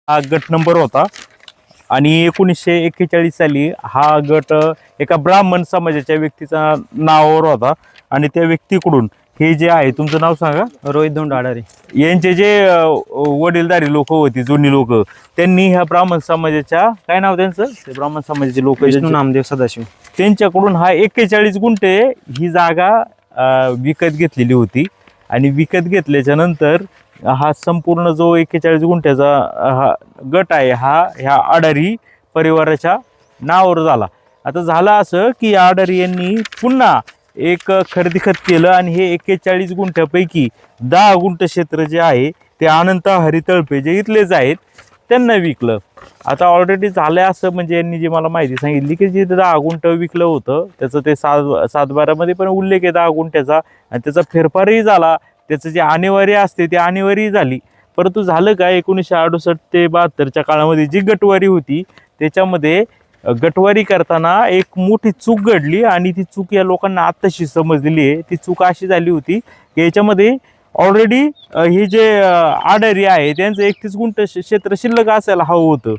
हा गट नंबर होता आणि 1941 साली हा गट एका ब्राह्मण समाजाच्या व्यक्तीचा नावावर होता आणि त्या व्यक्तीकडून हे जे आहे, तुमचं नाव सांगा. रोहित धोंड आडारे. यांचे जे वडीलधारी लोक होती, जुनी लोक, त्यांनी ह्या ब्राह्मण समाजाच्या, काय नाव त्यांचं, ते ब्राह्मण समाजाचे लोक विष्णू नामदेव सदाशिव, त्यांच्याकडून हा 41 गुंठे ही जागा विकत घेतलेली होती. आणि विकत घेतल्याच्या नंतर हा संपूर्ण जो 41 गुंठ्याचा हा गट आहे, हा ह्या आडारी परिवाराच्या नावावर झाला. आता झालं असं की आडारी यांनी पुन्हा एक खरेदी खत केलं आणि हे 41 गुंठ्यापैकी 10 गुंठ क्षेत्र जे आहे ते अनंत हरी तळपे जे इथलेच आहेत त्यांना विकलं. आता ऑलरेडी झालंय असं, म्हणजे यांनी जी मला माहिती सांगितली की जे 10 गुंठ विकलं होतं त्याचं ते 7/12 पण उल्लेख आहे 10 गुंठ्याचा, आणि त्याचा फेरफारही झाला, त्याचं जे आणेवारी असते ती आणेवारी झाली. परंतु झालं काय, 1968 ते 72च्या काळामध्ये जी गटवारी होती त्याच्यामध्ये गटवारी करताना एक मोठी चूक घडली आणि ती चूक या लोकांना आत्ताशी समजलेली आहे. ती चूक अशी झाली होती की याच्यामध्ये ऑलरेडी हे जे आडारी आहे त्यांचं 31 गुंठ क्षेत्र शिल्लक असायला हवं होतं,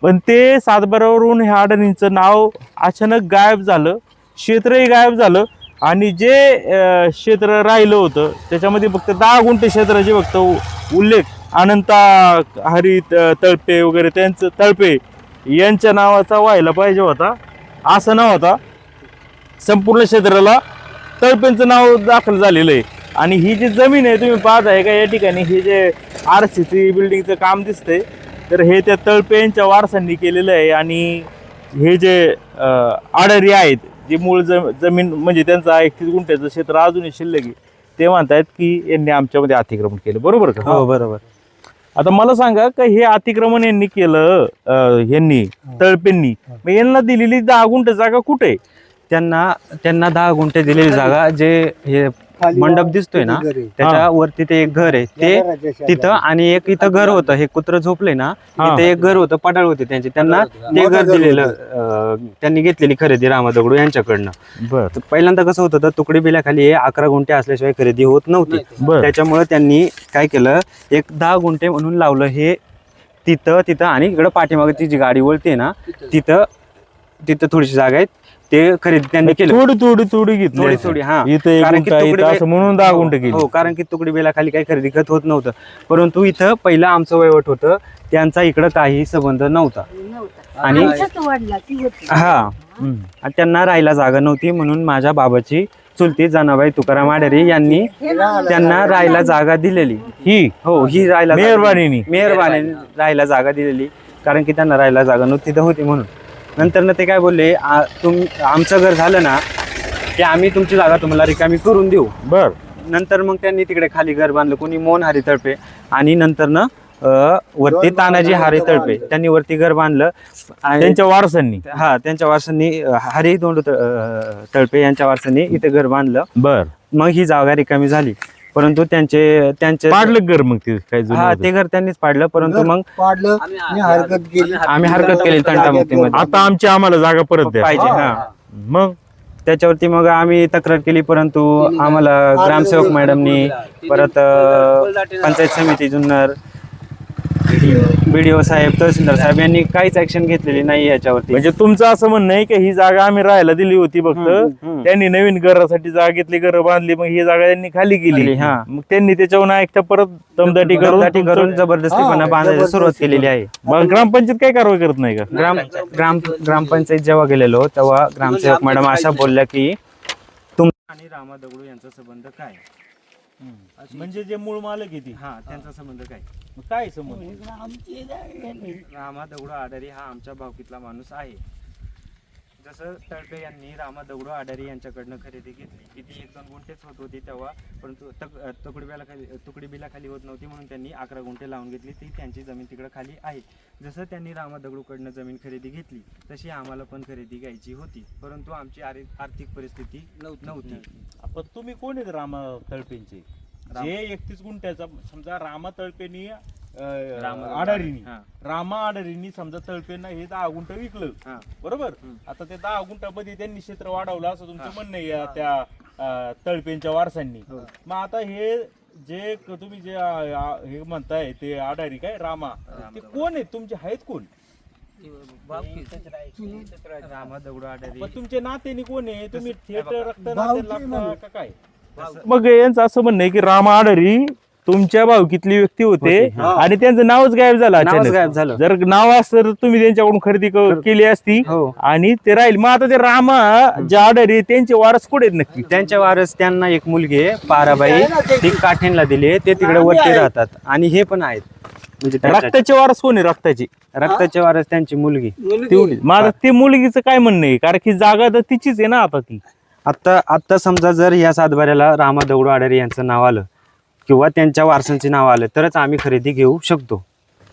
पण ते 7/12वरून ह्या आडारींचं नाव अचानक गायब झालं, क्षेत्रही गायब झालं आणि जे क्षेत्र राहिलं होतं त्याच्यामध्ये फक्त 10 गुंठ क्षेत्राचे फक्त उल्लेख अनंता हरी तळपे वगैरे त्यांचं तळपे यांच्या नावाचा व्हायला पाहिजे होता, असं नाव होता. संपूर्ण क्षेत्राला तळपेंचं नाव दाखल झालेलं आहे. आणि ही जी जमीन आहे तुम्ही पाहत आहे का या ठिकाणी, हे जे RCC बिल्डिंगचं काम दिसतंय तर हे त्या तळपे यांच्या वारसांनी केलेलं आहे. आणि हे जे आडारी आहेत, जे मूळ जमीन म्हणजे त्यांचं 31 गुंठ्याचं क्षेत्र अजूनही शिल्लक आहे, ते म्हणतायत की यांनी आमच्यामध्ये अतिक्रमण केलं, बरोबर का? हो बरोबर. आता मला सांगा का हे अतिक्रमण यांनी केलं, यांनी तळपेंनी, मग यांना दिलेली 10 गुंठ जागा कुठे? त्यांना 10 गुंठे दिलेली जागा, जे हे मंडप दिसतोय ना त्याच्यावरती ते एक घर आहे ते तिथं, आणि एक इथं घर होतं, हे कुत्र झोपले ना इथे एक घर होतं, पडाळ होते त्यांचे, त्यांना ते घर दिलेलं त्यांनी घेतलेली खरेदी रामा दगडू यांच्याकडनं. बरं. पहिल्यांदा कसं होतं तर तुकडी बिलाखाली 11 गुंठे असल्याशिवाय खरेदी होत नव्हती. त्याच्यामुळे त्यांनी काय केलं, एक 10 गुंठे म्हणून लावलं. हे तिथं आणि इकडं पाठीमागची जी गाडी वळते ना तिथं थोडीशी जागा आहे, ते खरेदी त्यांनी केली. थोडी घेतली थोडी हा, इथे म्हणून 10 गुंठ केली. हो, कारण की तुकडी बेलाखाली काही खरेदी खत होत नव्हतं. परंतु इथं पहिलं आमचं वहिवट होतं, त्यांचा इकडं काही संबंध नव्हता. आणि हा, आणि त्यांना राहायला जागा नव्हती, म्हणून माझ्या बाबाची चुलती जनाबाई तुकाराम आडारे यांनी त्यांना राहायला जागा दिलेली. ही राहायला मेहरबानी राहायला जागा दिलेली, कारण की त्यांना राहायला जागा नव्हती तिथं होती म्हणून. नंतर ते काय बोलले, आमचं घर झालं ना की आम्ही तुमची जागा तुम्हाला रिकामी करून देऊ. बर. नंतर मग त्यांनी तिकडे खाली घर बांधलं, कोणी मोहन हरी तळपे, आणि नंतर वरती तानाजी हरी तळपे त्यांनी वरती घर बांधलं. त्यांच्या वारसांनी त्यांच्या वारसांनी हरी धोंड तळपे यांच्या वारसांनी इथे घर बांधलं. बर. मग ही जागा रिकामी झाली. परंतु त्यांचे पाडलं घर, मग ते काय ते घर त्यांनीच पाडलं. परंतु मग आम्ही हरकत केली तंटामुक्तीमध्ये. आता आम्हाला जागा परत द्या पाहिजे. मग त्याच्यावरती मग आम्ही तक्रार केली, परंतु आम्हाला ग्रामसेवक मॅडमनी, परत पंचायत समिती जुन्नर, BDO साहेब, तहसीलदार साहेब यांनी काहीच ऍक्शन घेतलेली नाही याच्यावरती. म्हणजे तुमचं असं म्हणणं आहे की ही जागा आम्ही राहायला दिली होती, फक्त त्यांनी नवीन घरासाठी जागा घेतली, घर बांधली, मग ही जागा त्यांनी खाली केली. मग त्यांनी त्याच्यावर ऐकता परत दमदाटी करून जबरदस्तीपणा बांधायला सुरुवात केलेली आहे. मग ग्रामपंचायत काय कारवाई करत नाही का? ग्रामपंचायत जेव्हा गेलेलो तेव्हा ग्रामसेवक मॅडम अशा बोलल्या की तुमचा आणि रामा दगडू यांचा संबंध काय? म्हणजे जे मूळ मालक आहे त्यांचा संबंध काय? काय संबंध? रामा दगडू आडारी हा आमच्या भावकीतला माणूस आहे. जसं तळपे यांनी रामा दगडू आडारी यांच्याकडनं खरेदी घेतली, किती 1-2 गुंठेच होत होती तेव्हा, परंतु तुकडी बिलाखाली होत नव्हती म्हणून त्यांनी 11 गुंठे लावून घेतली. ती त्यांची जमीन तिकडे खाली आहे. जसं त्यांनी रामा दगडूकडनं जमीन खरेदी घेतली तशी आम्हाला पण खरेदी घ्यायची होती, परंतु आमची आर्थिक परिस्थिती नव्हती. पण तुम्ही कोण आहेत रामा तळपेंचे? जे 31 गुंठ्याचा समजा रामा तळपेनी रामा आडारीनी समजा तळपेंना हे 10 गुंठ विकलं, बरोबर. आता ते 10 गुंठामध्ये त्यांनी क्षेत्र वाढवलं असं तुमचं म्हणणं आहे त्या तळपेंच्या वारसांनी. मग आता हे जे तुम्ही जे हे म्हणताय ते आडारी काय रामा ते कोण आहेत तुमचे आहेत कोण पण तुमचे नातेनी कोण आहे तुम्ही थेट रक्त नाते लागता का काय मग यांचं असं म्हणणं आहे की रामा आडारी तुमच्या भावकीतली व्यक्ती होते आणि त्यांचं नावच गायब झालं नावच गायब अचानक झालं. जर नाव असतं तर तुम्ही त्यांच्याकडून खरेदी केली असती हो. आणि ते राहील मग आता ते रामा जे आडारी त्यांचे वारस कुठे आहेत नक्की त्यांच्या वारस त्यांना एक मुलगी आहे पाराबाई, ती काठेनला दिली, ते तिकडे वरती राहतात आणि हे पण आहेत म्हणजे रक्ताचे वारस कोण आहे रक्ताचे वारस त्यांची मुलगी. तेवढी माझं ते मुलगीचं काय म्हणणं आहे कारण की जागा तर तिचीच आहे ना आता ती आता समजा जर या सातबाऱ्याला रामा दगडू आडारी यांचं नाव आलं किंवा त्यांच्या वारसांचे नाव आलं तरच आम्ही खरेदी घेऊ शकतो.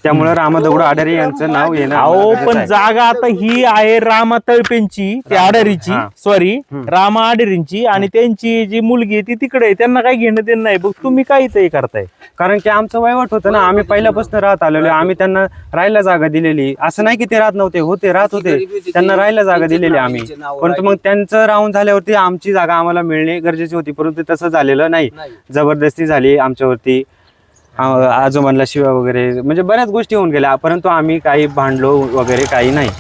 त्यामुळे रामा दगडू आडारी यांचं नाव येणं अहो पण जागा आता ही आहे रामा तळपेंची ते आडारीची सॉरी रामा आडारींची आणि त्यांची जी मुलगी आहे ती तिकडे आहे त्यांना काही घेणं देणं नाही बघ तुम्ही काय इथं हे करताय कारण की आमचं वयवट होतं ना, आम्ही पहिल्यापासून राहत आलेलो, आम्ही त्यांना राहायला जागा दिलेली. असं नाही की ते राहत नव्हते, राहत होते, त्यांना राहायला जागा दिलेली आम्ही. परंतु मग त्यांचं राहून झाल्यावरती आमची जागा आम्हाला मिळणे गरजेची होती, परंतु तसं झालेलं नाही. जबरदस्ती झाली आमच्यावरती, आजोबांना शिव्या वगैरे म्हणजे बऱ्याच गोष्टी होऊन गेल्या, परंतु आम्ही काही भांडलो वगैरे काही नाही.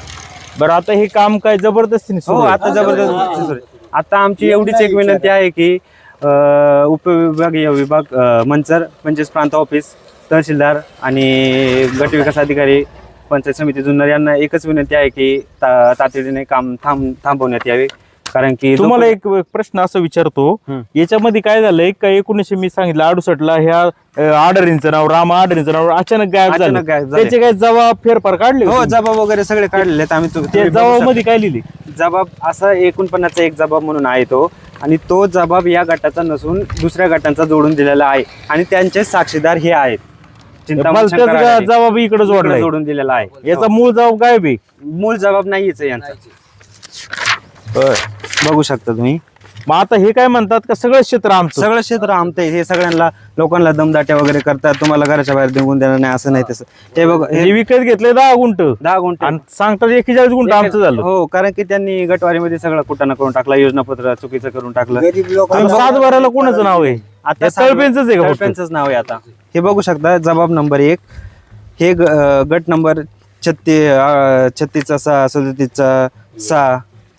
बरं आता हे काम काय जबरदस्तीने हो आता जबरदस्ती. आता आमची एवढीच एक विनंती आहे की उपविभागीय विभाग मंचर म्हणजेच प्रांत ऑफिस, तहसीलदार आणि गट विकास अधिकारी, पंचायत समिती जुन्नर यांना एकच विनंती आहे की तातडीने काम थांबवण्यात यावे. कारण की तुम्हाला एक प्रश्न असं विचारतो, याच्यामध्ये काय झालंय का 1900 मी सांगितलं 68 ला ह्या आडारींचं नाव रामा आडारींचं नाव अचानक गायब झालं, त्याचे काय जबाब फेरफार काढले? हो जबाब वगैरे सगळे काढलेले आहेत आम्ही. त्या जबाबामध्ये काय लिहिले? जबाब असा 49 एक जबाब म्हणून आहे तो, आणि तो जबाब या गटाचा नसून दुसऱ्या गटांचा जोडून दिलेला आहे आणि त्यांचे साक्षीदार हे आहेत. जबाब इकडे जोडला जोडून दिलेला आहे. याचा मूळ जबाब काय बी? मूळ जबाब नाहीच आहे यांचा. बघू शकता तुम्ही. मग आता हे काय म्हणतात का सगळं क्षेत्र आमचं? सगळं क्षेत्र आमचं आहे. हे सगळ्यांना लोकांना दमदाट्या वगैरे करतात, तुम्हाला घराच्या बाहेर निघून देणार नाही असं नाही तसं. हे बघ हे विकत घेतले 10 गुंठ 10 गुंठ आणि सांगतात 41 गुंठ आमचं झालं. हो कारण की त्यांनी गटवारीमध्ये सगळं कुटाणा करून टाकला, योजनापत्र चुकीचं करून टाकलं. सातबाऱ्याला कोणाचं नाव आहे? आता तळपेंचंच आहे का? तळपेंचंच नाव आहे. आता हे बघू शकता जबाब नंबर 1, हे गट नंबर 36चा 6, 37चा 6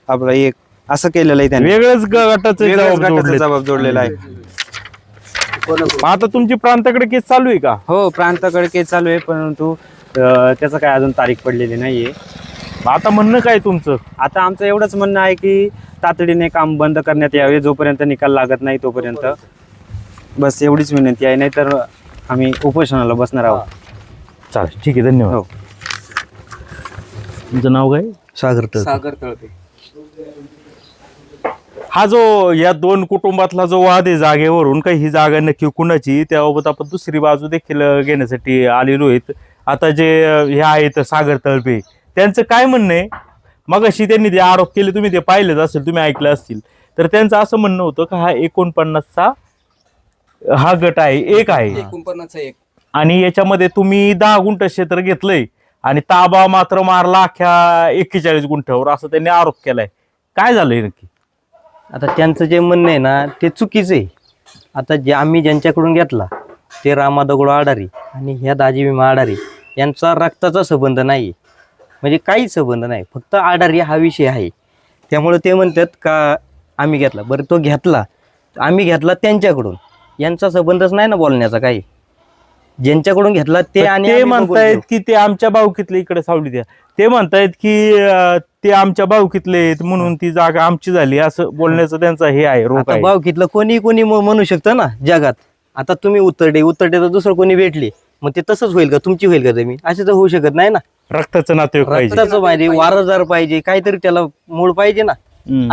आपला 1 असं केलेलं आहे त्यांनी. वेगळंच गटाचं जबाब जोडलेला आहे. आता तुमची प्रांताकडे केस चालू आहे का? हो प्रांताकडे केस चालू आहे, परंतु त्याचं काय अजून तारीख पडलेली नाहीये. आता म्हणणं काय तुमचं? आता आमचं एवढंच म्हणणं आहे की तातडीने काम बंद करण्यात यावे, जोपर्यंत निकाल लागत नाही तोपर्यंत. बस एवढीच विनंती आहे, नाहीतर आम्ही उपोषणाला बसणार आहोत. चालेल ठीक आहे, धन्यवाद. हो. तुमचं नाव काय? सागर तळपे. हा जो या दोन कुटुंबातला जो वाद आहे जागेवरून काही ही जागा नक्की कुणाची, त्याबाबत आपण दुसरी बाजू देखील घेण्यासाठी आलेलो आहेत. आता जे हे आहेत सागर तळपे, त्यांचं काय म्हणणं आहे? मगाशी त्यांनी जे आरोप केले तुम्ही ते पाहिलेच असेल, तुम्ही ऐकलं असतील. तर त्यांचं असं म्हणणं होतं का हा 49चा हा गट आहे, एक आहे 49चा एक, आणि याच्यामध्ये तुम्ही 10 गुंठ क्षेत्र घेतलंय आणि ताबा मात्र मारला अख्ख्या 41 गुंठ्यावर, असं त्यांनी आरोप केलाय. काय झालंय नक्की? आता त्यांचं जे म्हणणं आहे ना ते चुकीचं आहे. आता जे आम्ही ज्यांच्याकडून घेतला ते रामा दगडू आडारी आणि ह्या दाजी भीमा आडारी यांचा रक्ताचा संबंध नाही, म्हणजे काहीच संबंध नाही, फक्त आडारी हा विषय आहे. त्यामुळे ते म्हणतात का आम्ही घेतला. बरं तो घेतला, आम्ही घेतला त्यांच्याकडून, यांचा संबंधच नाही ना बोलण्याचा काही. ज्यांच्याकडून घेतला ते आणि ते म्हणतायत की ते आमच्या भाऊकीतले, इकडे सावली द्या, ते म्हणतायत की ते आमच्या भाऊकीतले आहेत म्हणून ती जागा आमची झाली, असं बोलण्याचं त्यांचा हे आहे, रोग आहे. भावकीतलं कोणी म्हणू शकतं ना जगात. आता तुम्ही उतरडे तर दुसरं कोणी भेटले मग ते तसंच होईल का? तुमची होईल का? तुम्ही असे तर होऊ शकत नाही ना. रक्ताचं नातेवाईक पाहिजे, रक्ताचं पाहिजे, वारसदार पाहिजे, काहीतरी त्याला मूळ पाहिजे ना.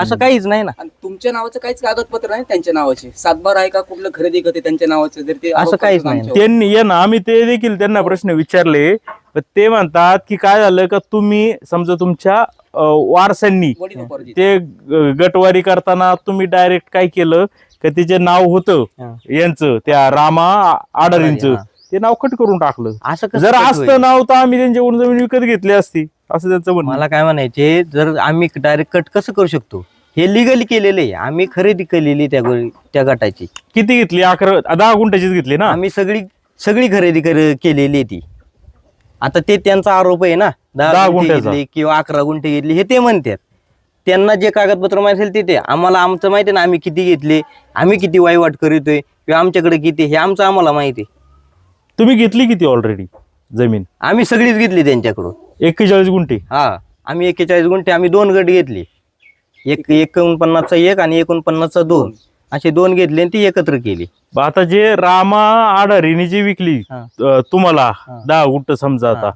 असं काहीच नाही ना. आणि तुमच्या नावाचं काहीच कागदपत्र नाही त्यांच्या नावाचे, सातबार आहे का कुठलं खरेदी करते त्यांच्या नावाचं, जर ते असं काहीच नाही. त्यांनी ये ना, आम्ही ते देखील त्यांना प्रश्न विचारले, ते म्हणतात की काय झालं का तुम्ही समजा तुमच्या वारसांनी ते गटवारी करताना तुम्ही डायरेक्ट काय केलं का तिचे नाव होतं यांचं, त्या रामा आडारींचं, ते नाव कट करून टाकलं. असं जर असतं नाव तर आम्ही त्यांच्याकडून जमीन विकत घेतली असती, असं त्यांचं म्हणणं. मला काय म्हणायचे, जर आम्ही डायरेक्ट कट कसं करू शकतो? हे लिगली केलेलं आहे. आम्ही खरेदी केलेली त्या गटाची. किती घेतली? 10 गुंठ्याचीच घेतली ना? आम्ही सगळी खरेदी केलेली आहे ती. आता ते त्यांचा आरोप आहे ना, 10 गुंठे गुंठ्याचा. घेतली किंवा 11 गुंठे घेतली, हे ते म्हणतात. त्यांना जे कागदपत्र माहिती असेल ते आम्हाला आमचं माहिती आहे ना, आम्ही किती घेतले, आम्ही किती वहिवाट करीतोय किंवा आमच्याकडे किती, हे आमचं आम्हाला माहिती आहे. तुम्ही घेतली किती ऑलरेडी जमीन? आम्ही सगळीच घेतली त्यांच्याकडून. 41 गुंठे. हा, आम्ही 41 गुंठे, आम्ही 2 गट घेतले. 49चा 1 आणि 49चा 2 असे 2 घेतले आणि ती एकत्र केली. आता जे रामा आडारीने जी विकली हा. तुम्हाला 10 गुंठ समजा आता,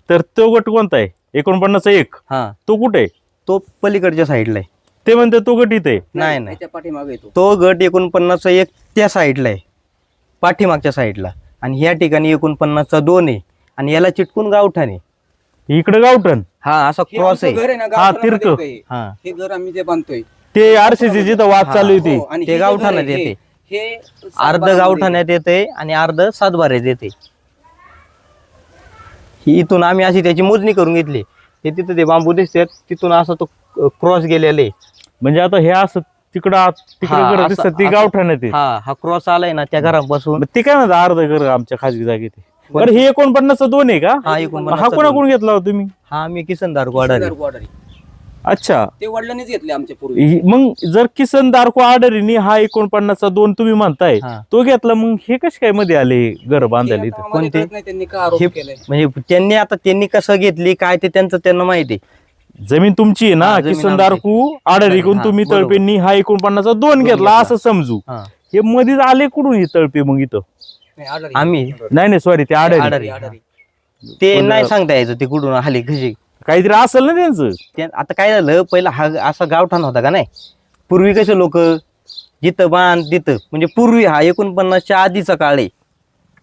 तर तो गट कोणता आहे? 49चा 1. हा, तो कुठे आहे? तो पलीकडच्या साईडला आहे. ते म्हणते तो गट इथे आहे. नाही, त्याच्या पाठीमागे येतो. तो गट 49चा 1 त्या साईडला आहे, पाठीमागच्या साईडला. आणि ह्या ठिकाणी 49चा 2 आहे आणि याला चिटकून गावठाण आहे. इकडे गावठण. हा, असा हे क्रॉस आमचं आहे. घर आहे ना, हा, गावठाणामध्ये तिरकं. येतं हे. हा, हे घर आम्ही जे बांधतोय ते RCC जिथं वाद चालू होती. हो, आणि ते हे जे गावठाणात घर आहे, येते. हे अर्ध सातबारामध्ये गावठाण्यात येते आणि अर्ध सातबाऱ्यात येते. ही इथून आम्ही अशी त्याची मोजणी करून घेतली. हे तिथं ते बांबू दिसतात, तिथून असा तो क्रॉस गेलेला आहे. म्हणजे आता हे असं तिकडं हा, घर असं- दिसतात ती असं- गावठाण्यात आहे. हा क्रॉस आलाय ना त्या घरापासून. मग ते काय म्हणतात अर्ध घर आमच्या खाजगी जागेत आहे. बरं, हे 49चा 2 आहे का? हा, मग हा कोणाकडून घेतला हो तुम्ही? हा, आम्ही किसनदार गोडारी. वाडारी. अच्छा. ते वडिलांनीच घेतले आमच्या पूर्वी. मग जर किसन दारको आर्डरीने हा 49चा 2 तुम्ही म्हणताय हा. तो घेतला, मग हे कश काय मध्ये आले घर ते बांधायला आता इथं? आम्हाला कोणते? कळत नाही त्यांनी का आरोप हे केलाय. म्हणजे त्यांनी कसं घेतली काय ते त्यांना माहिती आहे. जमीन तुमची आहे ना, हा, जमीन किसन आमची. दारकू आर्डरीकडून हा, तुम्ही बरोबर. तळपेंनी हा 49चा 2 घेतला असं समजू. हा. हे मध्येच आले कुठून हे तळपे मग इथं? नाही, आडारी. आम्ही नाही सॉरी, ते आर्डरी आडारी. आडारी. ते नाही सांगता यायचं ते कुठून आले कशी. काहीतरी असेल ना त्यांचं. आता काय झालं, पहिला हा असा गावठाण होता का नाही. पूर्वी कसे लोक जिथं बांध तिथं, म्हणजे पूर्वी हा 49च्या आधीचा काळ आहे.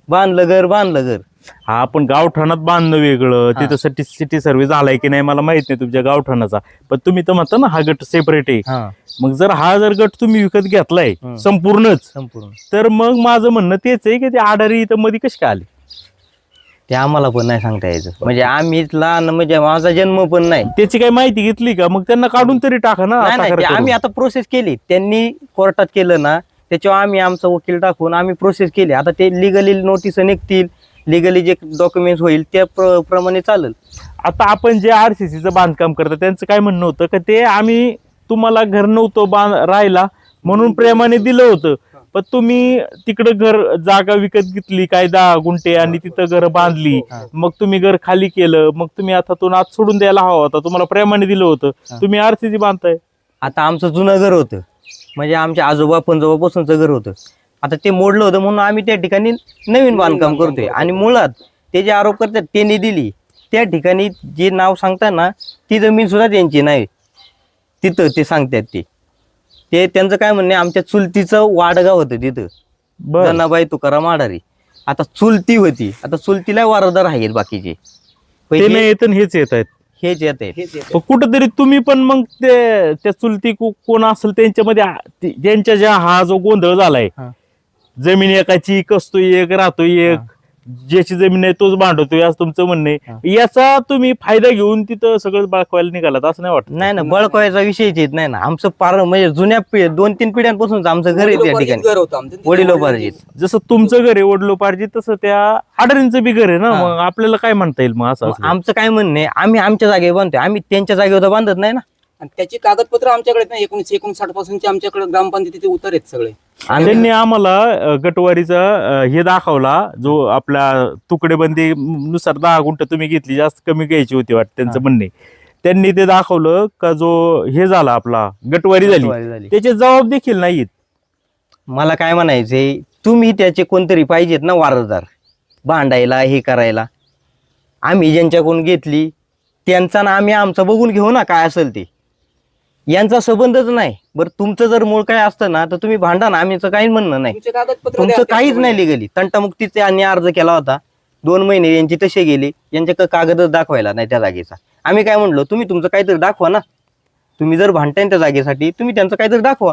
बांधलं घर. हा, पण गावठाणात बांधणं वेगळं, तिथं सिटी सर्व्हे झालाय की नाही मला माहित नाही तुमच्या गावठाणाचा. पण तुम्ही तर म्हणता ना हा गट सेपरेट आहे. हा, मग जर हा गट तुम्ही विकत घेतलाय संपूर्णच, संपूर्ण. तर मग माझं म्हणणं तेच आहे की ते आडारी इथं मध्ये कशी काय आले? ते आम्हाला पण नाही सांगता यायचं. म्हणजे आम्ही लहान, म्हणजे माझा जन्म पण नाही. त्याची काही माहिती घेतली का? मग त्यांना काढून तरी टाका ना. नाही, तक्रार ते करून. आम्ही आता प्रोसेस केली. त्यांनी कोर्टात केलं ना, त्याच्यावर आम्ही आमचा वकील टाकून आम्ही प्रोसेस केली. आता ते लिगली नोटीस निघतील, लिगली जे डॉक्युमेंट्स होईल त्या प्रमाणे चालेल. आता आपण जे RCCचं बांधकाम करतो त्यांचं काय म्हणणं होतं का ते आम्ही तुम्हाला घर नव्हतं राहायला म्हणून प्रेमाने दिलं होतं, पण तुम्ही तिकडं घर जागा विकत घेतली काय 10 गुंठे आणि तिथं घर बांधली, मग तुम्ही घर खाली केलं, मग तुम्ही आता तो नाद सोडून द्यायला हवा होता, तुम्हाला प्रेमाने दिलं होतं, तुम्ही RCC बांधताय. आता आमचं जुनं घर होतं, म्हणजे आमच्या आजोबा पंजोबापासूनचं घर होतं. आता ते मोडलं होतं म्हणून आम्ही त्या ठिकाणी नवीन बांधकाम करतोय. आणि मुळात ते जे आरोप करतात त्यांनी दिली त्या ठिकाणी जे नाव सांगतात ना, ती जमीन सुद्धा त्यांची नाही. तिथं ते सांगतात ते त्यांचं काय म्हणणे, आमच्या चुलतीचं वाडगाव होतं तिथं, बरं. जनाबाई तुकाराम आडारी. आता चुलती होती, आता चुलतीला वारसदार आहेत बाकीचे. ते नाही येत आणि हेच येत आहेत. हेच येत आहे. हेच येतं. कुठंतरी तुम्ही पण मग त्या चुलती कोण असेल त्यांच्यामध्ये ज्यांच्या ज्या हा जो गोंधळ झालाय, हा. जमीन एकाची कसतोय एक राहतोय एक, ज्याची जमीन आहे तोच भांडवतोय असं तुमचं म्हणणं आहे. याचा तुम्ही फायदा घेऊन तिथं सगळं बाळकवायला निघालात असं नाही वाटत? नाही ना, बळकवायचा विषयच येत नाही ना. आमचं पार म्हणजे जुन्या 2-3 पिढ्यांपासून आमचं घर आहे त्या वडिलोपार्जित ठिकाणी. घर होतं आमचं. वडिलोपार्जित. जसं तुमचं घर आहे वडलोपार्जित, तसं त्या आडरींचं बी घर आहे ना. मग आपल्याला काय म्हणता येईल मग असं मग असलं? आमचं काय म्हणणं आहे, आम्ही आमच्या जागेवर बांधतोय, आम्ही त्यांच्या जागेवर तर बांधत नाही ना. आणि त्याची कागदपत्र आमच्याकडे नाही. 1959 पासूनचे आमच्याकडे ग्रामपंचायतीचे उतर आहेत सगळे. त्यांनी आम्हाला गटवारीचा हे दाखवला, जो आपल्या तुकडेबंदी नुसार 10 गुंठ तुम्ही घेतली, जास्त कमी घ्यायची होती वाटत त्यांचं म्हणणे. त्यांनी ते दाखवलं का जो हे झाला आपला गटवारी झाली, त्याचे जबाब देखील नाहीत. मला काय म्हणायचंय, तुम्ही त्याचे कोणतरी पाहिजेत ना वारसदार, भांडायला हे करायला. आम्ही ज्यांच्याकडून घेतली त्यांचा ना आम्ही आमचं बघून घेऊ ना काय असेल ते. यांचा संबंधच नाही. बरं, तुमचं जर मूळ काय असतं ना तर तुम्ही भांडा ना, आम्ही काही म्हणणं नाही. तुमचे कागदपत्र तुमचं द्या. काहीच नाही लिगली. तंटामुक्तीचे यांनी अर्ज केला होता, 2 महिने यांचे तसे गेले, यांच्या कागदच दाखवायला नाही त्या जागेचा. आम्ही काय म्हणलो, तुम्ही तुमचं काहीतरी दाखवा ना. तुम्ही जर भांडताय त्या जागेसाठी, तुम्ही त्यांचं काहीतरी दाखवा.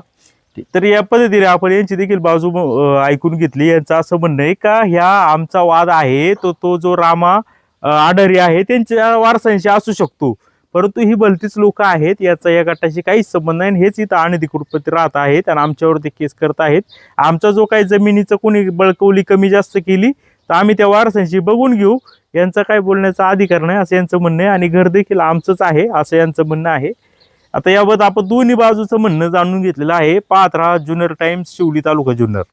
तर या पद्धतीने आपण यांची देखील बाजू ऐकून घेतली. यांचं असं म्हणणं आहे का ह्या आमचा वाद आहे तो जो रामा आडारी आहे त्यांच्या वारसांशी असू शकतो, परंतु ही भलतीच लोक आहेत, याचा या गटाशी काहीच संबंध नाही आणि हेच इथं अनधिकृतपणे राहत आहेत आणि आमच्यावरती केस करत आहेत. आमचा जो काही जमिनीचं कोणी बळकवली कमी जास्त केली तर आम्ही त्या वारसांशी बघून घेऊ, यांचा काय बोलण्याचा अधिकार नाही असं यांचं म्हणणं आहे आणि घर देखील आमचंच आहे असं यांचं म्हणणं आहे. आता याबाबत आपण दोन्ही बाजूचं म्हणणं जाणून घेतलेलं आहे. पाहत राहा जुन्नर टाइम्स, शिवली, तालुका जुन्नर.